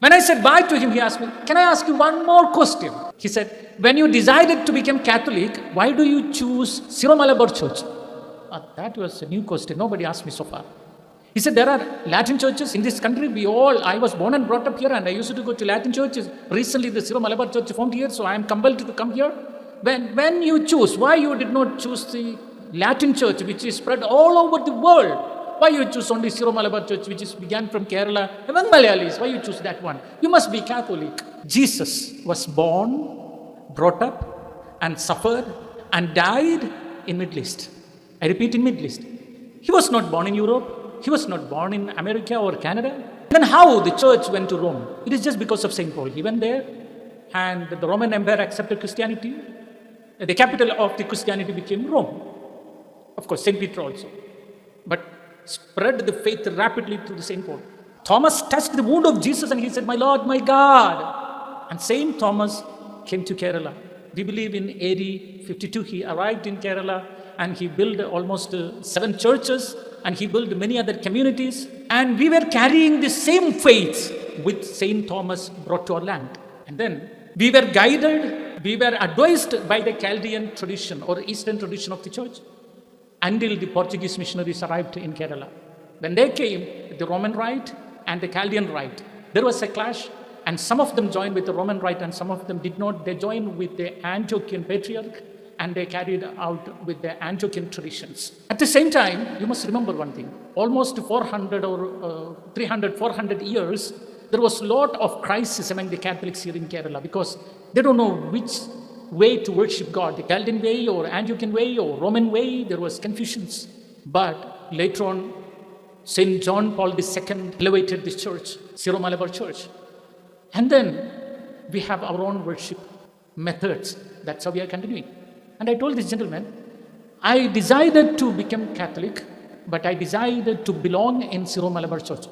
When I said bye to him, he asked me, "Can I ask you one more question?" He said, "When you decided to become Catholic, why do you choose Syro-Malabar Church?" That was a new question. Nobody asked me so far. He said, "There are Latin churches in this country. I was born and brought up here, and I used to go to Latin churches. Recently, the Syro-Malabar Church formed here, so I am compelled to come here. When you choose, why you did not choose the Latin church, which is spread all over the world? Why you choose only Syro-Malabar Church, which is began from Kerala, among Malayalis? Why you choose that one? You must be Catholic." Jesus was born, brought up, and suffered, and died in Middle East. I repeat, in Middle East. He was not born in Europe. He was not born in America or Canada. Then how the church went to Rome? It is just because of St. Paul. He went there, and the Roman Empire accepted Christianity. The capital of the Christianity became Rome. Of course, St. Peter also. But spread the faith rapidly through the St. Paul. Thomas touched the wound of Jesus and he said, "My Lord, my God." And St. Thomas came to Kerala. We believe in AD 52 he arrived in Kerala, and he built almost 7 churches, and he built many other communities. And we were carrying the same faith with St. Thomas brought to our land. And then we were guided, we were advised by the Chaldean tradition or Eastern tradition of the church until the Portuguese missionaries arrived in Kerala. When they came, the Roman rite and the Chaldean rite, there was a clash, and some of them joined with the Roman rite and some of them did not. They joined with the Antiochian patriarch, and they carried out with the Antiochian traditions. At the same time, you must remember one thing. Almost 400 or 300, 400 years, there was a lot of crisis among the Catholics here in Kerala because they don't know which way to worship God, the Chaldean way or Antiochian way or Roman way. There was confusions. But later on, St. John Paul II elevated this church, Syro-Malabar Church. And then we have our own worship methods. That's how we are continuing. And I told this gentleman, I decided to become Catholic, but I decided to belong in Syro-Malabar Church.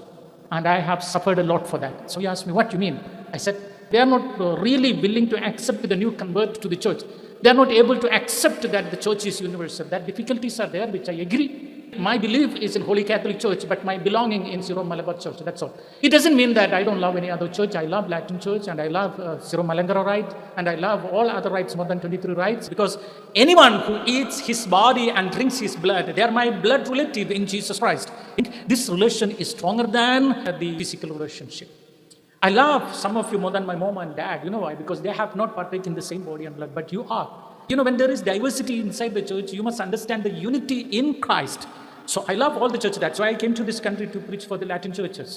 And I have suffered a lot for that. So he asked me, "What do you mean?" I said, "They are not really willing to accept the new convert to the church. They are not able to accept that the church is universal. That difficulties are there, which I agree. My belief is in Holy Catholic Church, but my belonging in Syro-Malabar Church, that's all. It doesn't mean that I don't love any other church. I love Latin Church, and I love Syro-Malabar rite, and I love all other rites, more than 23 rites, because anyone who eats his body and drinks his blood, they are my blood relative in Jesus Christ. This relation is stronger than the physical relationship. I love some of you more than my mom and dad. You know why? Because they have not partaken in the same body and blood, but you are. You know, when there is diversity inside the church, you must understand the unity in Christ. So I love all the churches. That's why I came to this country to preach for the Latin churches.